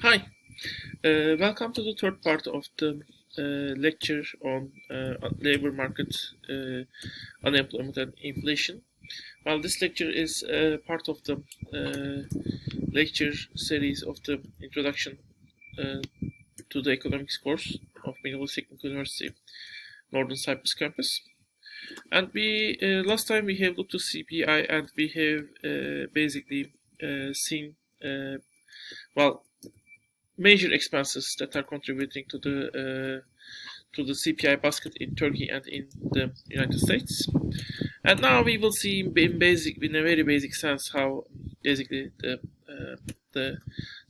Hi, welcome to the third part of the lecture on labor market, unemployment and inflation. Well, this lecture is part of the lecture series of the introduction uh, to the economics course of Middle Technical University, Northern Cyprus campus. And we last time we have looked at CPI and we have basically seen well major expenses that are contributing to the CPI basket in Turkey and in the United States. And now we will see in a very basic sense how basically the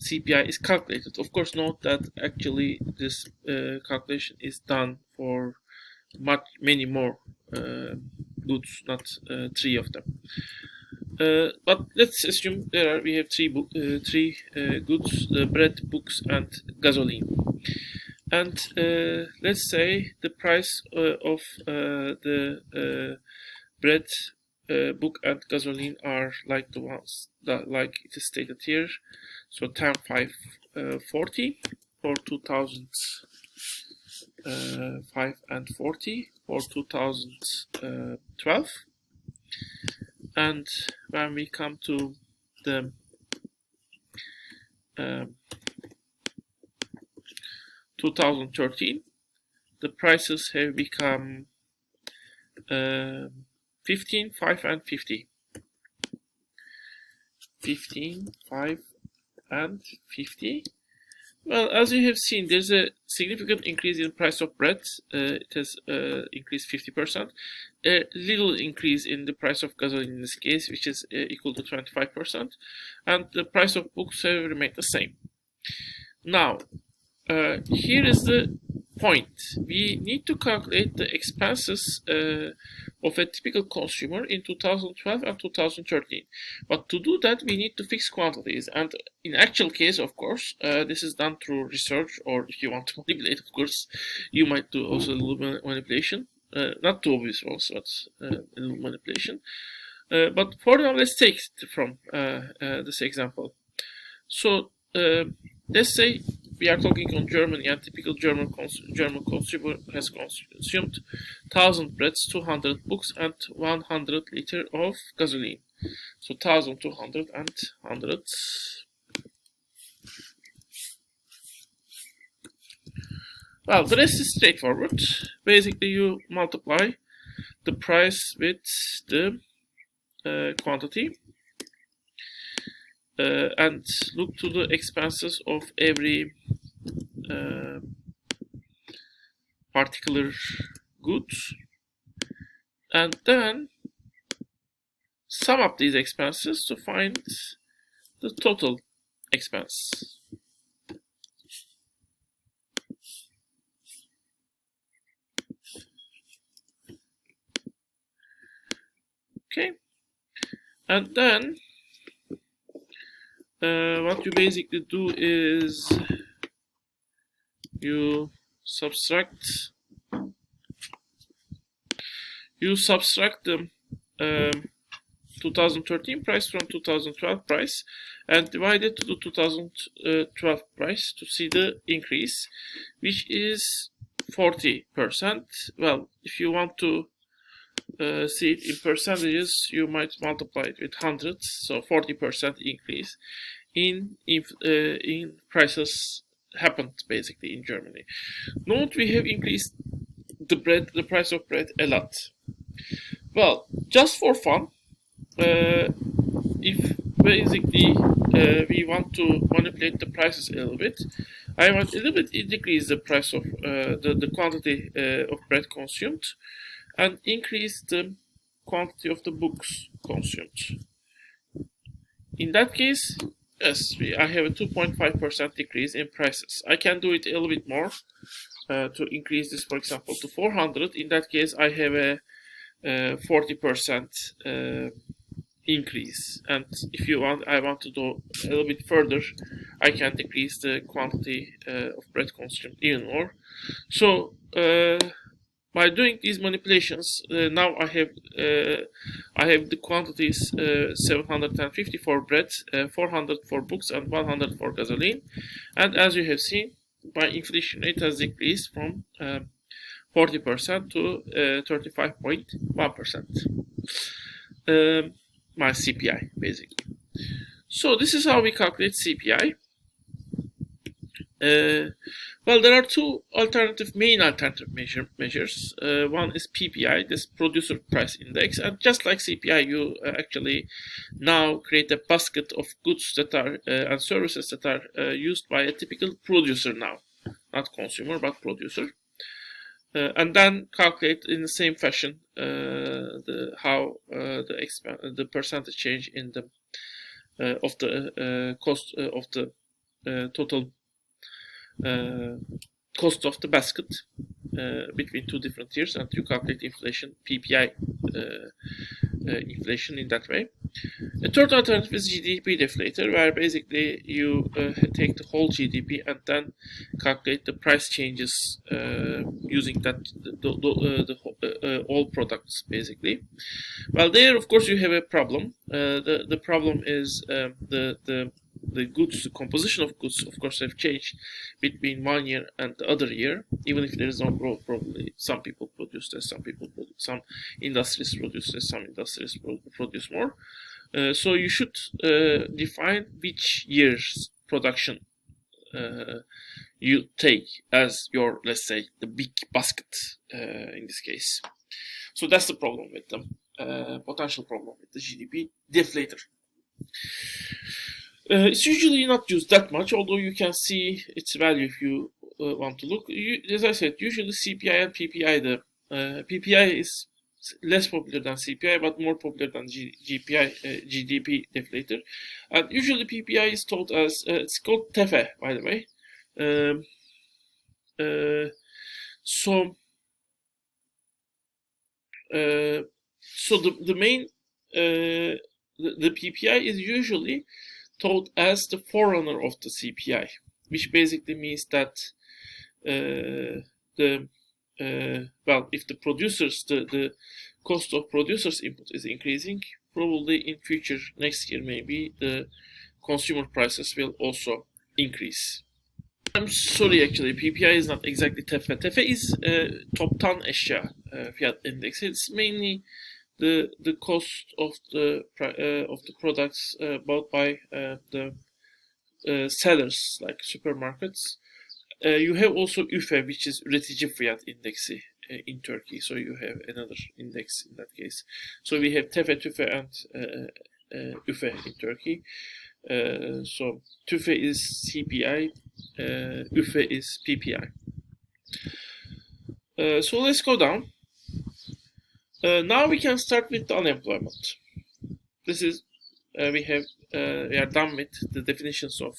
CPI is calculated. Of course, note that actually this calculation is done for many more goods, not three of them. But let's assume we have three goods: bread, books, and gasoline. And let's say the price of the bread, book, and gasoline are like the ones that like it is stated here. So 10, 5, 40 for 2005 and 40 for 2012. And when we come to the 2013, the prices have become 15, 5, and 50. 15, 5, and 50. Well, as you have seen, there's a significant increase in the price of bread. It has increased 50%. A little increase in the price of gasoline in this case, which is equal to 25%. And the price of books have remained the same. Now, here is the point. We need to calculate the expenses of a typical consumer in 2012 and 2013. But to do that, we need to fix quantities. And in actual case, of course, this is done through research, or if you want to manipulate, of course, you might do also a little manipulation. Not too obvious ones, but a little manipulation. But for now, let's take it from this example. So let's say we are talking on Germany, and typical German consumer has consumed 1,000 breads, 200 books, and 100 liter of gasoline. So 1,200 and 100. Well, the rest is straightforward. Basically, you multiply the price with the quantity. And look to the expenses of every particular good, and then sum up these expenses to find the total expense. Okay, and then what you basically do is you subtract the 2013 price from 2012 price and divide it to the 2012 price to see the increase, which is 40%. Well, if you want to see it in percentages, you might multiply it with hundreds, so 40% increase in prices happened basically in Germany. Note we have increased the price of bread a lot. Well, just for fun, if basically we want to manipulate the prices a little bit, I want a little bit decrease the price of the quantity of bread consumed and increase the quantity of the books consumed. In that case, yes, I have a 2.5% decrease in prices. I can do it a little bit more to increase this, for example, to 400. In that case, I have a 40% increase. And if I want to do a little bit further, I can decrease the quantity of bread consumed even more. So by doing these manipulations, now I have the quantities 750 for bread, 400 for books, and 100 for gasoline. And as you have seen, my inflation rate has decreased from 40% to 35.1%. My CPI, basically. So this is how we calculate CPI. Well, there are two main alternative measures. One is PPI, this Producer Price Index, and just like CPI, you actually now create a basket of goods that are and services that are used by a typical producer now, not consumer but producer, and then calculate in the same fashion the percentage change in the of the cost of the total cost of the basket between two different years, and you calculate inflation, PPI inflation in that way. A third alternative is GDP deflator, where basically you take the whole GDP and then calculate the price changes using that all products basically. Well, there of course you have a problem. The problem is the goods, the composition of goods, of course, have changed between 1 year and the other year. Even if there is no growth, probably some people produce less, some industries produce less, some industries produce more. So you should define which year's production you take as your, let's say, the big basket in this case. So that's the problem with the potential problem with the GDP deflator. It's usually not used that much, although you can see its value if you want to look. As I said, usually CPI and PPI, the PPI is less popular than CPI, but more popular than GDP deflator. And usually PPI is told as, it's called TEFE, by the way. So the main, the PPI is usually told as the forerunner of the CPI, which basically means that if the producers, the cost of producers' input is increasing, probably in future, next year maybe, the consumer prices will also increase. I'm sorry, actually, PPI is not exactly TEFE. TEFE is toptan eşya fiyat index. It's mainly the cost of the products bought by the sellers, like supermarkets. You have also UFE, which is üretici fiyat indeksi in Turkey. So you have another index in that case. So we have TEFE, TÜFE, and UFE in Turkey. So TÜFE is CPI, UFE is PPI. So let's go down. Now we can start with the unemployment. This is we are done with the definitions of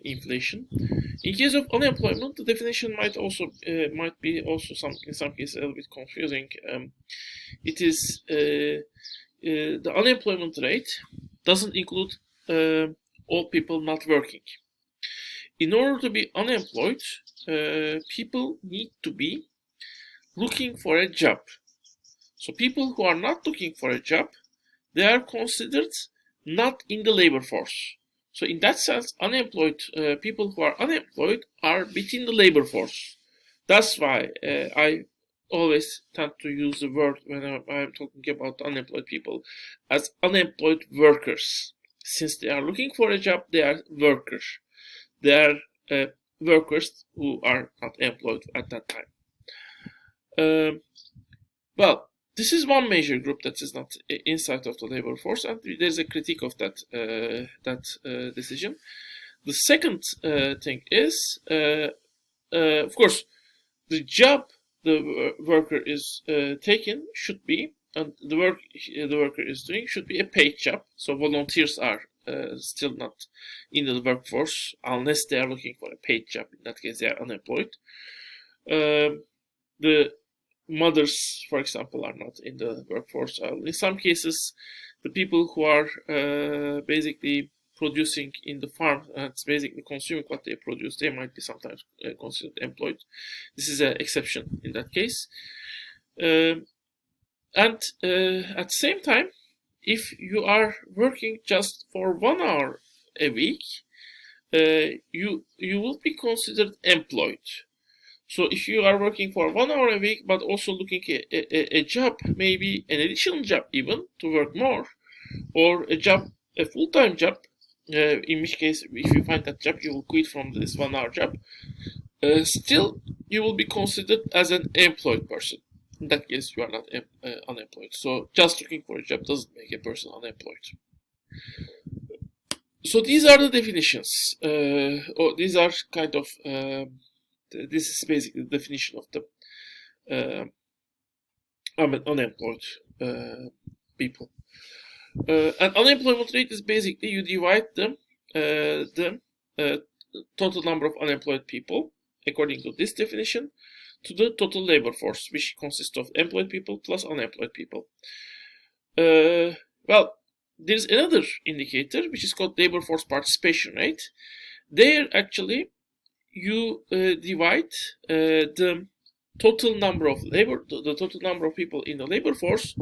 inflation. In case of unemployment, the definition might be in some cases a little bit confusing. It is the unemployment rate doesn't include all people not working. In order to be unemployed, people need to be looking for a job. So people who are not looking for a job, they are considered not in the labor force. So in that sense, unemployed people who are unemployed are within the labor force. That's why I always tend to use the word when I'm talking about unemployed people as unemployed workers. Since they are looking for a job, they are workers. They are workers who are not employed at that time. Well, this is one major group that is not inside of the labor force, and there's a critique of that decision. The second thing is, of course, the job the worker is taking should be, and the work the worker is doing should be a paid job. So volunteers are still not in the workforce unless they are looking for a paid job. In that case, they are unemployed. The mothers, for example, are not in the workforce. In some cases, the people who are basically producing in the farm and basically consuming what they produce, they might be sometimes considered employed. This is an exception in that case. And at the same time, if you are working just for 1 hour a week, you will be considered employed. So if you are working for 1 hour a week, but also looking at a job, maybe an additional job even, to work more, or a full-time job, in which case, if you find that job, you will quit from this 1 hour job, still, you will be considered as an employed person. In that case, you are not unemployed. So just looking for a job doesn't make a person unemployed. So these are the definitions. These are kind of... this is basically the definition of the unemployed people. And unemployment rate is basically you divide the total number of unemployed people according to this definition to the total labor force, which consists of employed people plus unemployed people. Well, there's another indicator which is called labor force participation rate. There actually you divide the total number of the total number of people in the labor force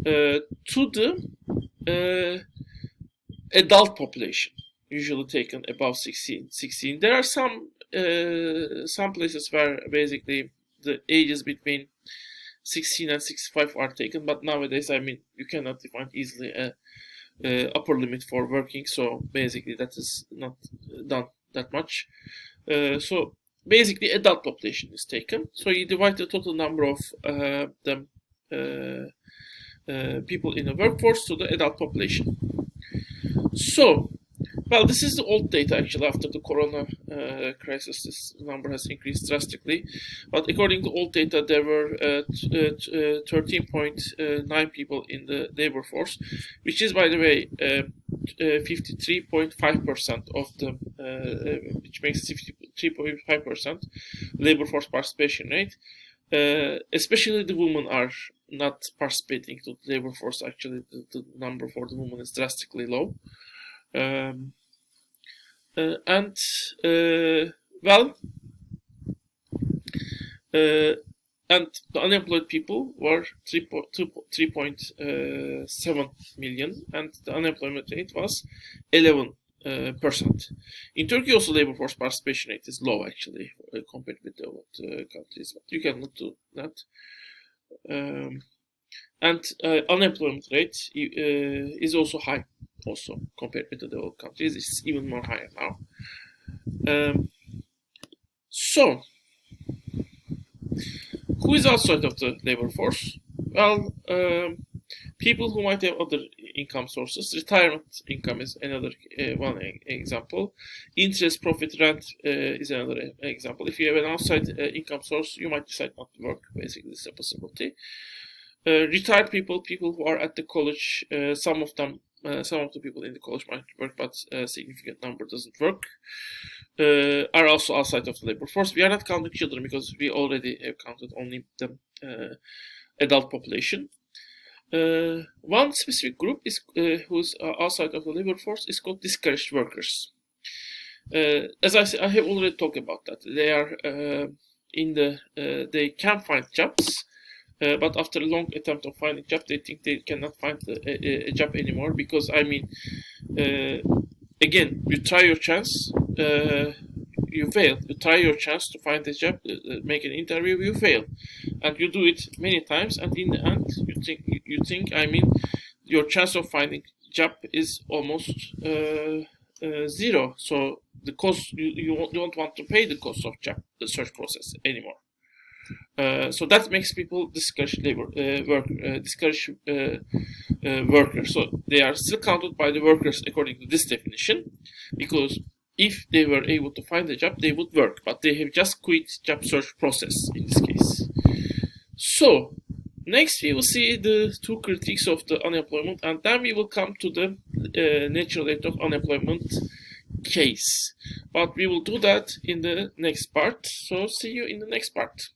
to the adult population, usually taken above 16. There are some places where basically the ages between 16 and 65 are taken, but nowadays, I mean, you cannot define easily a upper limit for working, so basically that is not done that much. So basically adult population is taken, so you divide the total number of the people in the workforce to the adult population. So, well, this is the old data actually. After the corona crisis, this number has increased drastically, but according to old data, there were 13.9 people in the labor force, which is, by the way, 53.5% of the, which makes 53.5% labor force participation rate. Especially the women are not participating to the labor force. Actually, the number for the women is drastically low. And the unemployed people were 3.7 million, and the unemployment rate was 11%. In Turkey, also labor force participation rate is low actually compared with developed countries, but you can look to that. And unemployment rate is also high, also compared with the developed countries. It's even more higher now. So, who is outside of the labor force? Well, people who might have other income sources. Retirement income is another one example. Interest, profit, rent is another example. If you have an outside income source, you might decide not to work. Basically, this is a possibility. Retired people who are at the college, some of the people in the college might work, but a significant number doesn't work, are also outside of the labor force. We are not counting children because we already have counted only the adult population. One specific group is who's outside of the labor force is called discouraged workers. As I said, I have already talked about that. They are they can find jobs. But after a long attempt of finding a job, they think they cannot find a job anymore because, I mean, again, you try your chance, you fail. You try your chance to find a job, make an interview, you fail, and you do it many times, and in the end, you think, I mean, your chance of finding a job is almost zero. So the cost you don't want to pay the cost of the search process anymore. So that makes people discouraged workers. So they are still counted by the workers according to this definition, because if they were able to find a job, they would work, but they have just quit job search process in this case. So next we will see the two critiques of the unemployment, and then we will come to the natural rate of unemployment case. But we will do that in the next part. So see you in the next part.